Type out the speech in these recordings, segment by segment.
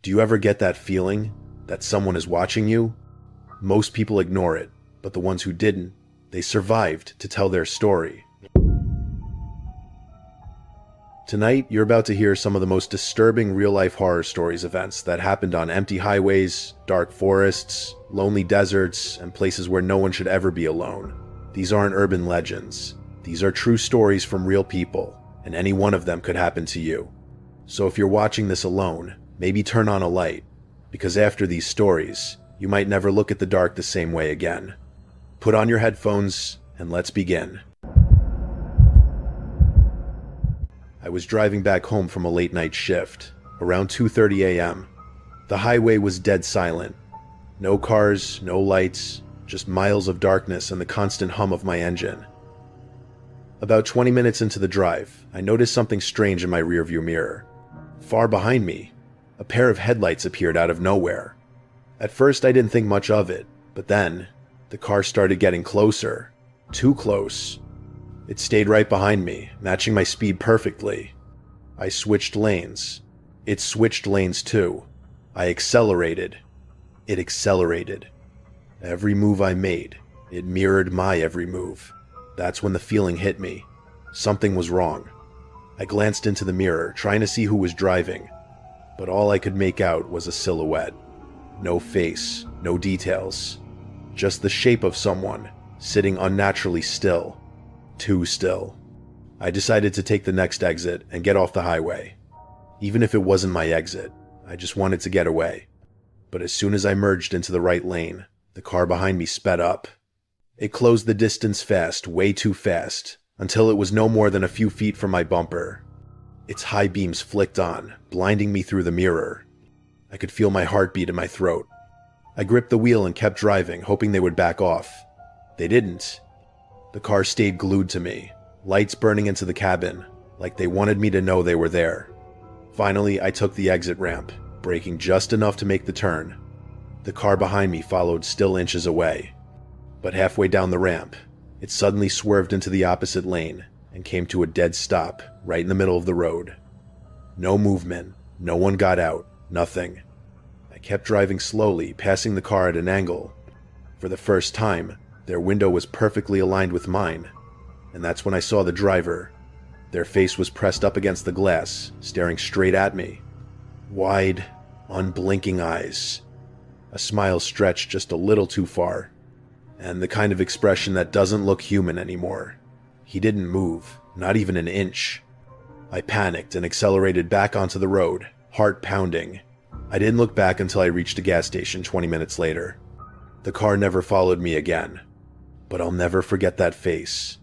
Do you ever get that feeling that someone is watching you? Most people ignore it, but the ones who didn't, they survived to tell their story. Tonight, you're about to hear some of the most disturbing real-life horror stories events that happened on empty highways, dark forests, lonely deserts, and places where no one should ever be alone. These aren't urban legends. These are true stories from real people, and any one of them could happen to you. So if you're watching this alone, maybe turn on a light, because after these stories, you might never look at the dark the same way again. Put on your headphones, and let's begin. I was driving back home from a late-night shift, around 2:30 a.m. The highway was dead silent. No cars, no lights, just miles of darkness and the constant hum of my engine. About 20 minutes into the drive, I noticed something strange in my rearview mirror. Far behind me, a pair of headlights appeared out of nowhere. At first I didn't think much of it, but then, the car started getting closer. Too close. It stayed right behind me, matching my speed perfectly. I switched lanes. It switched lanes too. I accelerated. It accelerated. Every move I made, it mirrored my every move. That's when the feeling hit me. Something was wrong. I glanced into the mirror, trying to see who was driving, but all I could make out was a silhouette. No face, no details. Just the shape of someone, sitting unnaturally still. Too still. I decided to take the next exit and get off the highway. Even if it wasn't my exit, I just wanted to get away. But as soon as I merged into the right lane, the car behind me sped up. It closed the distance fast, way too fast, until it was no more than a few feet from my bumper. Its high beams flicked on, blinding me through the mirror. I could feel my heartbeat in my throat. I gripped the wheel and kept driving, hoping they would back off. They didn't. The car stayed glued to me, lights burning into the cabin, like they wanted me to know they were there. Finally, I took the exit ramp, braking just enough to make the turn. The car behind me followed still inches away. But halfway down the ramp, it suddenly swerved into the opposite lane and came to a dead stop right in the middle of the road. No movement, no one got out, nothing. I kept driving slowly, passing the car at an angle. For the first time, their window was perfectly aligned with mine, and that's when I saw the driver. Their face was pressed up against the glass, staring straight at me. Wide, unblinking eyes. A smile stretched just a little too far, and the kind of expression that doesn't look human anymore. He didn't move, not even an inch. I panicked and accelerated back onto the road, heart pounding. I didn't look back until I reached a gas station 20 minutes later. The car never followed me again. But I'll never forget that face,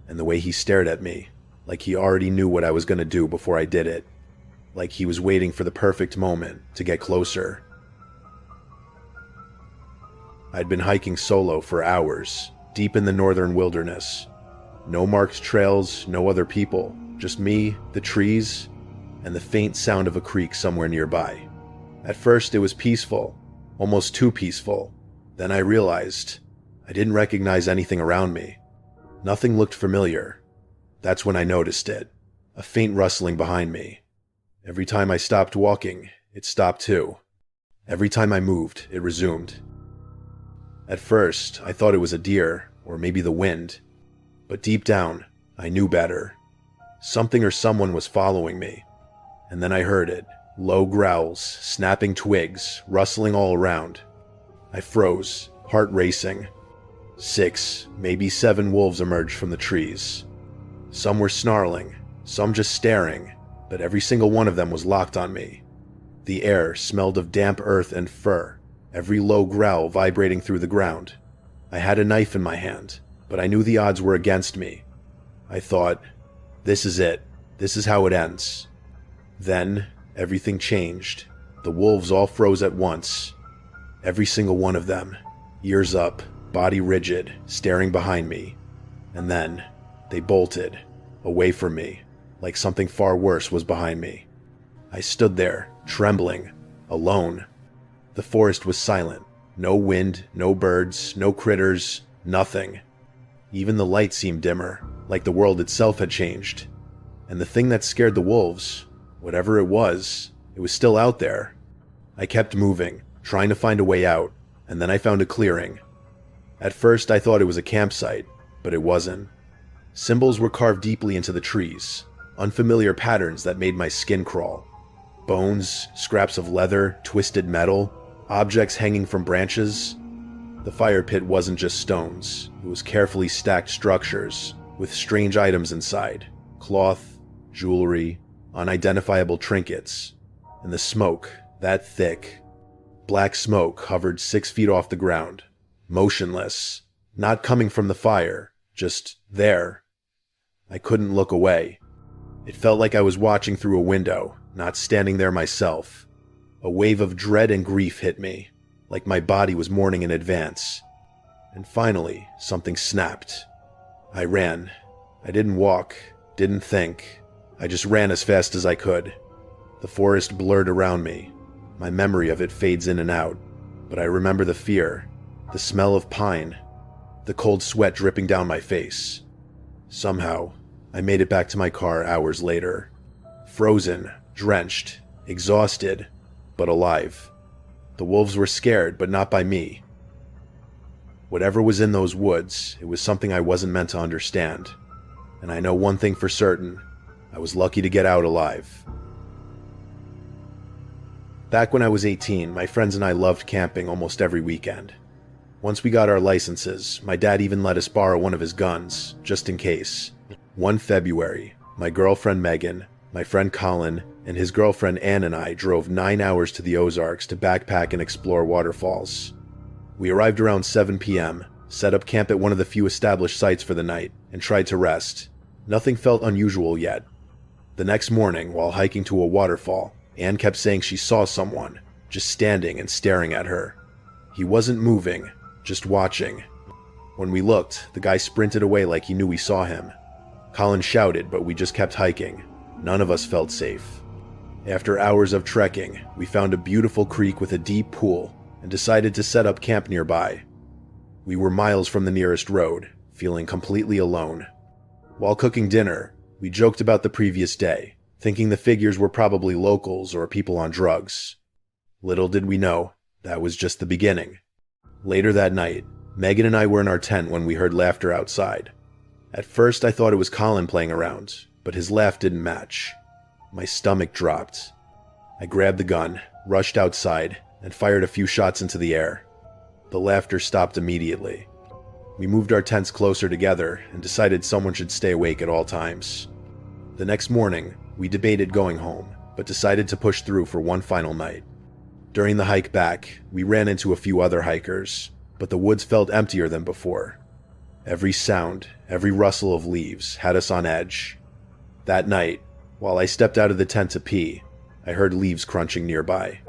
and the way he stared at me, like he already knew what I was going to do before I did it, like he was waiting for the perfect moment to get closer. I'd been hiking solo for hours, deep in the northern wilderness. No marked trails, no other people, just me, the trees, and the faint sound of a creek somewhere nearby. At first it was peaceful, almost too peaceful. Then I realized I didn't recognize anything around me. Nothing looked familiar. That's when I noticed it, a faint rustling behind me. Every time I stopped walking, it stopped too. Every time I moved, it resumed. At first, I thought it was a deer, or maybe the wind. But deep down, I knew better. Something or someone was following me. And then I heard it, low growls, snapping twigs, rustling all around. I froze, heart racing. 6, maybe 7 wolves emerged from the trees. Some were snarling, some just staring, but every single one of them was locked on me. The air smelled of damp earth and fur, every low growl vibrating through the ground. I had a knife in my hand, but I knew the odds were against me. I thought, this is it. This is how it ends. Then, everything changed. The wolves all froze at once. Every single one of them, ears up, body rigid, staring behind me. And then, they bolted, away from me, like something far worse was behind me. I stood there, trembling, alone. The forest was silent. No wind, no birds, no critters, nothing. Even the light seemed dimmer, like the world itself had changed. And the thing that scared the wolves, whatever it was still out there. I kept moving, trying to find a way out, and then I found a clearing. At first, I thought it was a campsite, but it wasn't. Symbols were carved deeply into the trees, unfamiliar patterns that made my skin crawl. Bones, scraps of leather, twisted metal, objects hanging from branches. The fire pit wasn't just stones, it was carefully stacked structures with strange items inside: cloth, jewelry, unidentifiable trinkets. And the smoke, that thick, black smoke hovered 6 feet off the ground, motionless, not coming from the fire, just there. I couldn't look away. It felt like I was watching through a window, not standing there myself. A wave of dread and grief hit me, like my body was mourning in advance. And finally, something snapped. I ran. I didn't walk, didn't think. I just ran as fast as I could. The forest blurred around me. My memory of it fades in and out, but I remember the fear, the smell of pine, the cold sweat dripping down my face. Somehow, I made it back to my car hours later. Frozen, drenched, exhausted, but alive. The wolves were scared, but not by me. Whatever was in those woods, it was something I wasn't meant to understand. And I know one thing for certain: I was lucky to get out alive. Back when I was 18, my friends and I loved camping almost every weekend. Once we got our licenses, my dad even let us borrow one of his guns, just in case. One February, my girlfriend Megan, my friend Colin, and his girlfriend Ann and I drove 9 hours to the Ozarks to backpack and explore waterfalls. We arrived around 7 p.m., set up camp at one of the few established sites for the night, and tried to rest. Nothing felt unusual yet. The next morning, while hiking to a waterfall, Ann kept saying she saw someone, just standing and staring at her. He wasn't moving, just watching. When we looked, the guy sprinted away like he knew we saw him. Colin shouted, but we just kept hiking. None of us felt safe. After hours of trekking, we found a beautiful creek with a deep pool and decided to set up camp nearby. We were miles from the nearest road, feeling completely alone. While cooking dinner, we joked about the previous day, thinking the figures were probably locals or people on drugs. Little did we know, that was just the beginning. Later that night, Megan and I were in our tent when we heard laughter outside. At first I thought it was Colin playing around, but his laugh didn't match. My stomach dropped. I grabbed the gun, rushed outside, and fired a few shots into the air. The laughter stopped immediately. We moved our tents closer together and decided someone should stay awake at all times. The next morning, we debated going home, but decided to push through for one final night. During the hike back, we ran into a few other hikers, but the woods felt emptier than before. Every sound, every rustle of leaves had us on edge. That night, while I stepped out of the tent to pee, I heard leaves crunching nearby.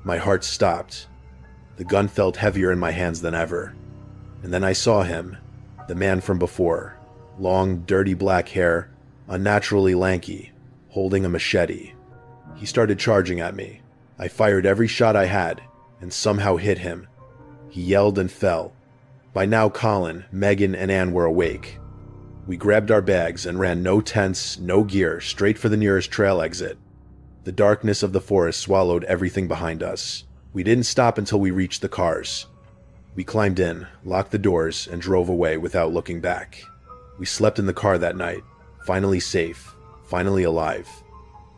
My heart stopped. The gun felt heavier in my hands than ever. And then I saw him, the man from before. Long, dirty black hair, unnaturally lanky, holding a machete. He started charging at me. I fired every shot I had, and somehow hit him. He yelled and fell. By now Colin, Megan, and Ann were awake. We grabbed our bags and ran no tents, no gear, straight for the nearest trail exit. The darkness of the forest swallowed everything behind us. We didn't stop until we reached the cars. We climbed in, locked the doors, and drove away without looking back. We slept in the car that night, finally safe, finally alive.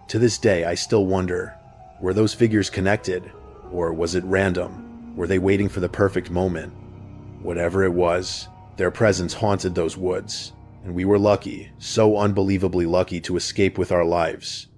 To this day, I still wonder, were those figures connected? Or was it random? Were they waiting for the perfect moment? Whatever it was, their presence haunted those woods, and we were lucky, so unbelievably lucky, to escape with our lives.